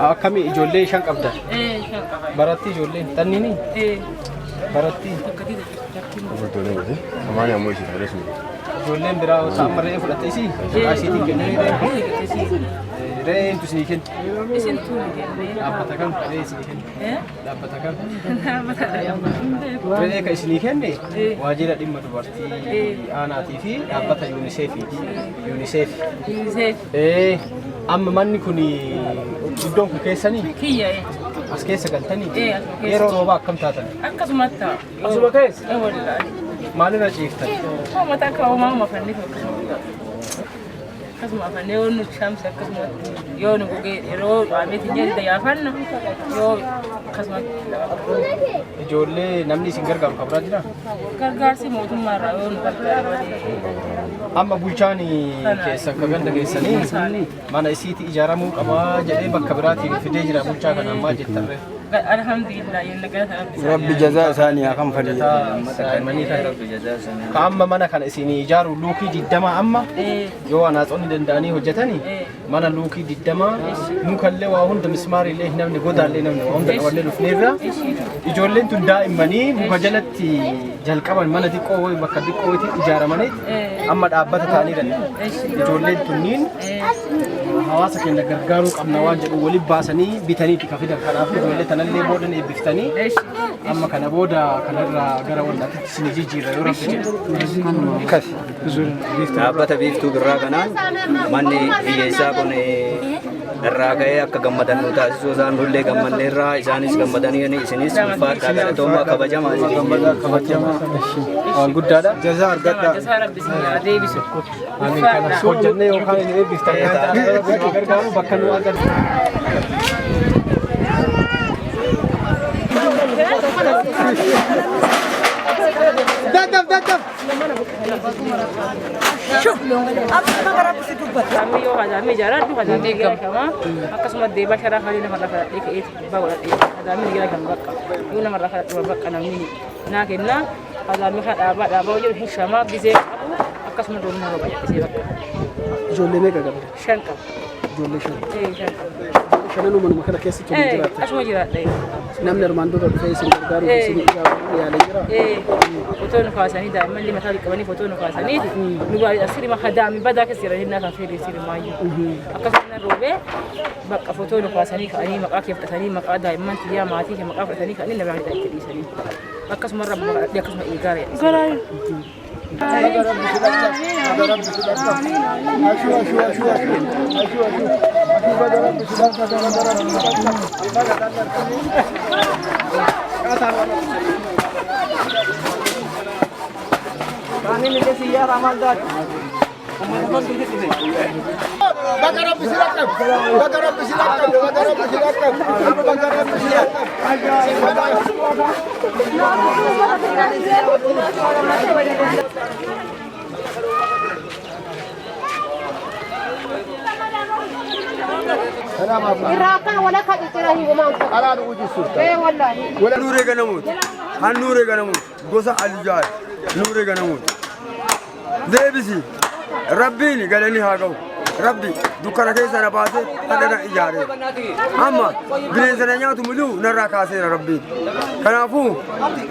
akkami ijoollee shan qabda? Shan qaba. Baratti ijoolleen tannini? Baratti. Amaani ammoo ishee taa'ee sun. Ijoolleen biraa saamarree fudhatte isii? Ashiitiin kennee re'eentu isinii kenna? Isintu kennee. Dhaabbata kam re'ee isinii kenna? Dhaabbata kam? Re'ee kan isinii kenne waajjira dhimma dubartii aanaatii fi dhaabbata yuuniseefiiti. Yuuniseef. Amma manni kun iddoon kun keessanii? Kiyya. As keessa galtanii? Yeroo roobaa akkam taatan? Akkasumatti ta'a. Asuma keessa? Wallaahi. Maalirra ciiftan? Uummata akka uumamaa fanni akkasuma fannee yoo nu shamsi akkasumatti yoo nu gogee yeroo dhaabeetti jedhe yaafanna yoo akkasumatti. Ijoollee namni isin gargaaru qabaa jira? Gargaarsi mootummaarraa yoo nu gargaara. Amma bulchaan keessa akka ganda keessanii mana isiitti ijaaramuu qabaa jedhee bakka biraatiin fidee jira bulchaa kana ammaa jettarre. Alhamdulillah yenna gata Rabbi jazaa isaanii haa kanfalii. Amma mana kana isinii ijaaru luukii 20 amma yoo anaatsonni danda'anii hojjetanii mana luukii 20 mukallee waa hunda mismaarillee namni godaallee namni waa hunda qaballee dhufneerra ijoolleen tun daa'immanii muka jalatti jalqaban mana xiqqoo bakka xiqqootti ijaaramanii amma dhaabbata ta'anii danda'u. Ijoolleen tunniin hawaasa keenya gargaaruu qabna waan jedhu waliin baasanii bitaniiti ka fidan kanaaf ijoollee tanallee booda eebbifanii amma kana booda kanarraa gara waldaatti isin jijjiirra yoo rabbi jedhu. Dhaabbata biiftuu birraa kanaan manni hiyyeessaa kun irraa ka'ee akka gammadan nu taasisuu isaan dullee gammanneerraa isaanis gammadanii isinis ulfaadhaa galatooma kabajamaa waan guddaadha. jazaa argadha. Jazaa rabbi isin deebisu. Amiin kana hojjannee yookaan inni eebbiftan gargaaru bakka nu argatu. Dadab. Shuf. Amma magara bisi dubbat. Kami yo hadami jaran tu hadami gama. Akkasuma deeba shara halina marra kadhadhee ka'eet baawwadhee hadami gira kan bakka. Yoo nama marra kadhadhee bakka namni naa kenna hadami dhaabaa jiru hin shamaa bisee qabu akkasuma doonii roba jedhisee bakka. Ijoollee meeqa qabda? 5 qaba. Ijoollee 5. 5 qaba. Shananuma nama kana keessatti waliin jiraata. Asuma jiraadha. Namni armaan dura dhufee isin gargaaru isin ijaaru yaalee jira. Footoo nu kaasanii daa'imman lima taa'anii qabanii footoo nu kaasanii nu baay'ee asirima hadaami badaa keessa jira hinnaa kan fedhe sirmaayyuu. Akkasuma roobee bakka footoo nu kaasanii ka'anii maqaa kee fudhatanii maqaa daa'imman xiyyaa maatii kee maqaa fudhatanii ka'anii nama hidhaa itti dhiisanii. Akkasuma rabbi maqaa akkasuma eegaara. Garaa. Irakan wala kaditirahi wama ala uji sultan wallahi Wala nure ganamut. Han nure ganamut. Gosa alijal. Nure ganamut. Deebisi. Rabbiin galani haa ga'u. Rabbi dukkana keessa na baase hadana ijaare. Amma bineensa na nyaatu muluu narraa kaaseera Rabbiin. Kanaafuu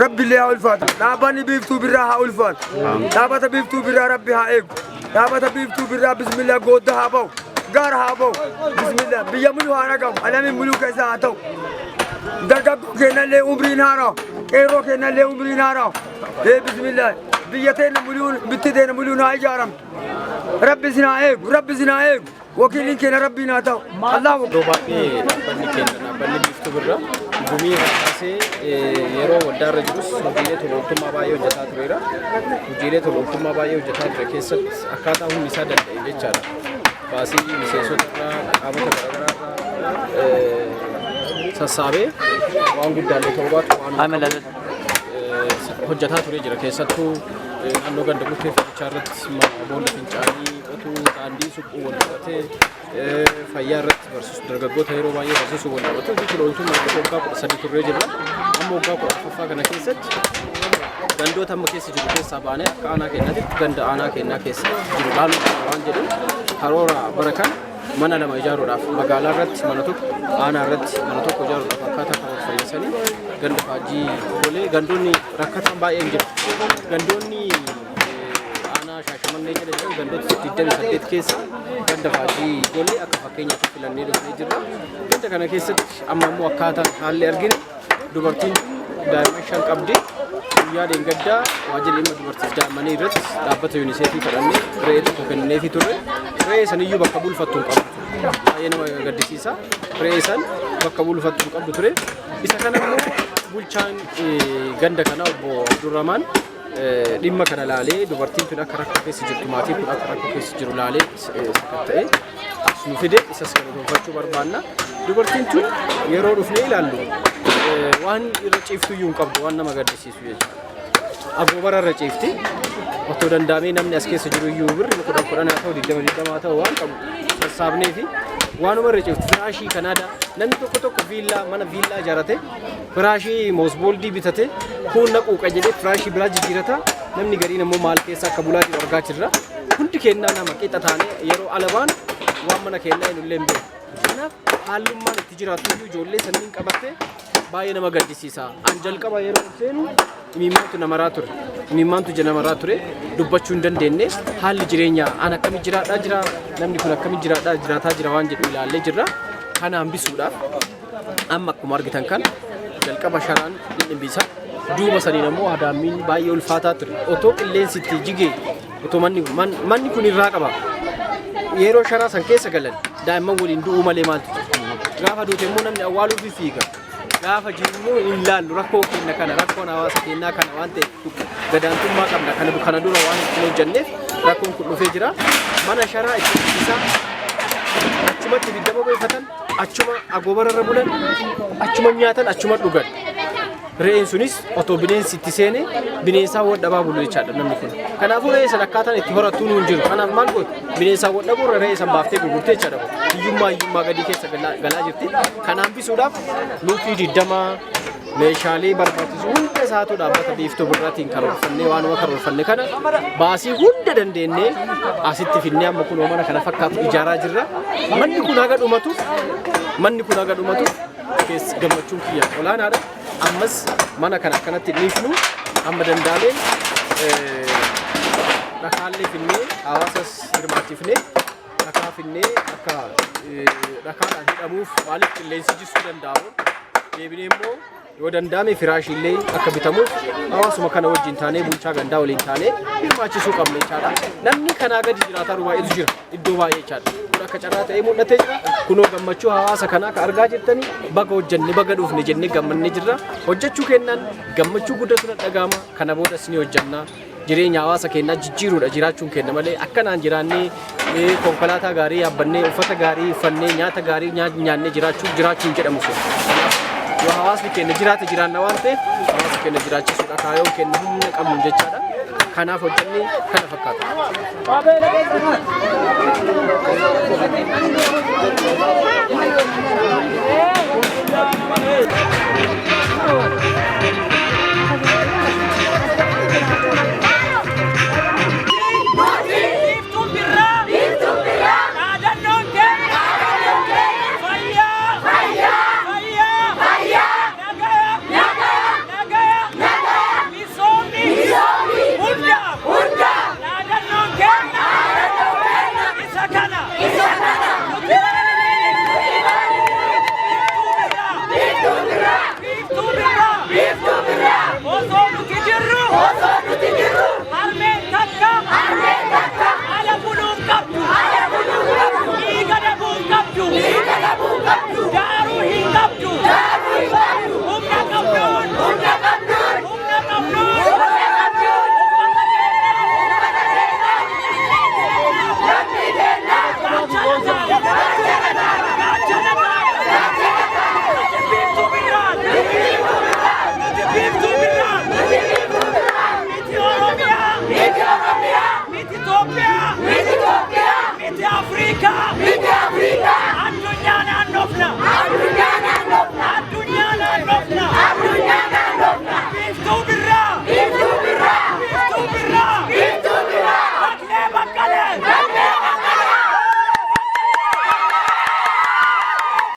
Rabbi illee haa ulfaatu. Dhaabbanni biiftuu birraa haa ulfaatu. Dhaabbata biiftuu birraa Rabbi haa eegu. Dhaabbata biiftuu birraa bismillah goodda haa ba'u. Gaar haa ba'u. Bismillah biyya muluu haa nagamu. Alamin muluu keessa haa ta'u. Dargaggoo kennallee umriin haa raa'u. Qeerroo kennallee umriin haa raa'u. Bismillah biyya teenya muluun bitti teenya muluun haa ijaaramtu. Rabbi sinaa eegu. Rabbi sinaa eegu. Wakiiliin keenya Rabbiin haa ta'u. Allahu Yeroo baay'ee dhaabbanni keenya dhaabbanni biiftuu birraa gumii kaasee yeroo waldaarra jirus hojiilee tola ooltummaa baay'ee hojjetaa tureera. Hojiilee tola ooltummaa baay'ee hojjetaa ture keessatti akkaataa humni isaa danda'e jechaadha. Baasii miseensota qaamota garaagaraa sassaabee waan guddaallee ta'uu baatu waan hojjetaa ture jira keessattuu naannoo ganda guuttee fayyichaa irratti boolla fincaanii qotuu daandii suphuu wal qabatee fayyaa irratti barsiisu dargaggoota yeroo baay'ee barsiisuu wal qabatu tola ooltummaa waggaa 13 turree jirra. Amma waggaa 14ffaa kana keessatti gandoota amma keessa jiru keessaa baanee akka aanaa keenyaatti ganda aanaa keenyaa keessa jiru laaluu waan jedhu karoora bara kana mana lama ijaaruudhaaf magaalaa irratti mana tokko aanaa irratti mana tokko ijaaruudhaaf akkaataa kan fayyasanii ganda faajii golee gandoonni rakkatan baay'een jiru. Gandoonni aanaa Shaashamannee jala jiran gandoota 28 keessa ganda faajii golee akka fakkeenyaatti filannee dhufnee jirra. Ganda kana keessatti amma immoo akkaataa haalli argine dubartiin daa'imman 5 qabdi. Guyyaa dheengaddaa waajjirri dhimma dubartiif daa'immanii irratti dhaabbata yuuniseefii fudhannee re'ee tokko kenneefii turre. Re'ee saniyyuu bakka bulfattu hin qabdu. Baay'ee nama gaddisiisa. Re'ee san bakka bulfattu hin qabdu ture. Isa kana immoo bulchaan ganda kana obbo Abdurrahmaan dhimma kana laalee dubartiin tun akka rakkoo keessa jirtu maatiin kun akka rakkoo keessa jiru laalee sakatta'ee as nu fide isas kana gonfachuu barbaanna. Dubartiin tun yeroo dhufnee ilaallu waan irra ciiftu iyyuu hin qabdu waan nama gaddisiisu jechuudha. Agoobara irra ciifti. Otoo danda'amee namni as keessa jiru iyyuu birri 10 haa ta'u 20 haa ta'u waan qabu sassaabnee fi waanuma irra ciifti. Firaashii Kanaadaa namni tokko viillaa mana viillaa ijaarate firaashii moosbooldi bitate kun naquuqa jedhee firaashii biraa jijjiirata. Namni gariin immoo maal keessa akka bulaa jiru argaa jirra. Hundi kennaa nama qixa taane yeroo alabaan waan mana kennaa hin illee hin beeku. Kanaaf haalummaan itti jiraatu ijoollee sanniin qabatte baay'ee nama gaddisiisa. An jalqaba yeroo seenu imimmaantu namaraa ture. Imimmaantu namaraa ture dubbachuu hin dandeenye haalli jireenyaa an akkamitti jiraadhaa jira namni kun akkamitti jiraataa jira waan jedhu ilaallee jirra. Kana hambisuudhaaf amma akkuma argitan kan jalqaba sharaan dhimbiisa duuba saniin ammoo adaamiin baay'ee ulfaataa ture. Otoo qilleensi itti jigee otoo manni kun irraa qaba. Yeroo sharaa san keessa galan daa'imman waliin du'uu malee maaltu gaafa duute immoo namni awwaaluuf fiiga. Gaafa jiru hin laallu rakkoo keenya kana rakkoon hawaasa keenyaa kana waan ta'eef gadaantummaa qabna kana dura waan hin hojjenneef rakkoon kun dhufee jira. Mana sharaa itti isaa achumatti ibiddama beefatan achuma agoobara irra bulan achuma nyaatan achuma dhugan. Re'een sunis otoo bineensi itti seene bineensaa wadhabaa bulu jechaadha namni kun. Kanaafuu re'ee san akkaataan itti horattuu nu hin jiru. Kanaaf maal gooti bineensaa wadhabuu re'ee san baaftee gurgurtee jechaadha. Hiyyummaa gadii keessa galaa jirti. Kana hambisuudhaaf luukii 20 meeshaalee barbaachisu hunda isaatu dhaabbata biiftuu birraatiin karoorfannee waanuma karoorfanne kana baasii hunda dandeenyee asitti finnee amma kun mana kana fakkaatu ijaaraa jirra. Manni kun haga dhumatu keessa gammachuun kiyya olaanaadha. Ammas mana kana akkanatti dhiifnu amma danda'ameen dhakaallee finnee hawaasas hirmaachifnee dhakaa finnee akka dhakaadhaan hidhamuuf maaliif qilleensi jisuu danda'amu deebinee immoo yoo danda'ame firaashiillee akka bitamuuf hawaasuma kana wajjin taanee bulchaa gandaa waliin taanee hirmaachisuu qabna jechaadha. Namni kanaa gadi jiraataa baay'eetu jira iddoo baay'ee jechaadha. Akka carraa ta'ee mul'atee jira. Kunoo gammachuu hawaasa kanaa akka argaa jirtanii baga hojjenne baga dhuufne jennee gammannee jirra. Hojjechuu kennaan gammachuu guddatu na dhaga'ama. Kana boodas ni hojjenna. Jireenya hawaasa keenyaa jijjiiruudha jiraachuun kenna malee akkanaan jiraannee konkolaataa gaarii yaabbannee uffata gaarii uffannee nyaata gaarii nyaannee jiraachuun jedhamu sun. Yoo hawaasni keenya jiraate jiraanna waan ta'eef hawaasa keenya jiraachisuudha kaayoon keenya humna qabnu jechaadha. Kanaaf hojjennee kana fakkaata.